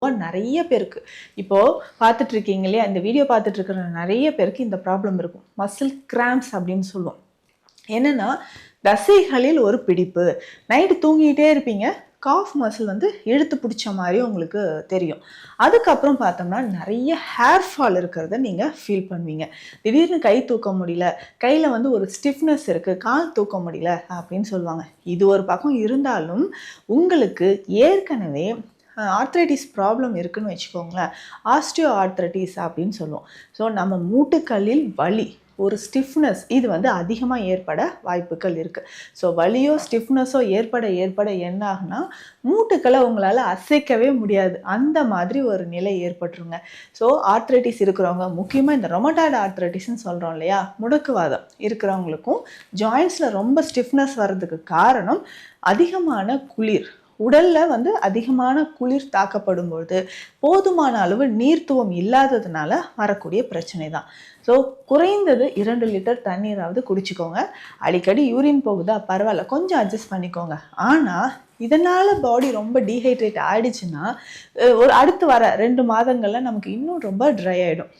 நிறைய பேருக்கு இப்போ பார்த்துட்டு இருக்கீங்க இல்லையா, இந்த வீடியோ பார்த்துட்டு இருக்கிற நிறைய பேருக்கு இந்த ப்ராப்ளம் இருக்கும். மசில் கிராம்ப்ஸ் அப்படின்னு சொல்லுவோம். என்னன்னா தசைகளில் ஒரு பிடிப்பு. நைட்டு தூங்கிட்டே இருப்பீங்க, காஃப் மசில் வந்து இழுத்து பிடிச்ச மாதிரி உங்களுக்கு தெரியும். அதுக்கப்புறம் பார்த்தோம்னா நிறைய ஹேர் ஃபால் இருக்கிறத நீங்கள் ஃபீல் பண்ணுவீங்க. திடீர்னு கை தூக்க முடியல, கையில் வந்து ஒரு ஸ்டிஃப்னஸ் இருக்குது, கால் தூக்க முடியல அப்படின்னு சொல்லுவாங்க. இது ஒரு பக்கம் இருந்தாலும் உங்களுக்கு ஏற்கனவே ஆர்த்ரைட்டிஸ் ப்ராப்ளம் இருக்குன்னு வச்சுக்கோங்களேன். ஆஸ்டியோ ஆர்த்ரைட்டிஸ் அப்படின்னு சொல்லுவோம். ஸோ நம்ம மூட்டுக்களில் வலி, ஒரு ஸ்டிஃப்னஸ் இது வந்து அதிகமாக ஏற்பட வாய்ப்புகள் இருக்குது. ஸோ வலியோ ஸ்டிஃப்னஸோ ஏற்பட என்ன ஆகுனா மூட்டுக்களை உங்களால் அசைக்கவே முடியாது. அந்த மாதிரி ஒரு நிலை ஏற்பட்டுருங்க. ஸோ ஆர்த்ரைட்டிஸ் இருக்கிறவங்க, முக்கியமாக இந்த ரொமட்டாய்டு ஆர்த்ரைட்டிஸ்ன்னு சொல்கிறோம் இல்லையா, முடக்குவாதம் இருக்கிறவங்களுக்கும் ஜாயின்ஸில் ரொம்ப ஸ்டிஃப்னஸ் வர்றதுக்கு காரணம் அதிகமான குளிர். உடலில் வந்து அதிகமான குளிர் தாக்கப்படும் பொழுது போதுமான அளவு நீர்த்துவம் இல்லாததுனால வரக்கூடிய பிரச்சனை தான். ஸோ குறைந்தது 2 லிட்டர் தண்ணீராவது குடிச்சிக்கோங்க. அடிக்கடி யூரின் போகுதா, பரவாயில்ல, கொஞ்சம் அட்ஜஸ்ட் பண்ணிக்கோங்க. ஆனால் இதனால் பாடி ரொம்ப டீஹைட்ரேட் ஆகிடுச்சுன்னா ஒரு அடுத்து வர 2 மாதங்களில் நமக்கு இன்னும் ரொம்ப ட்ரை ஆகிடும்.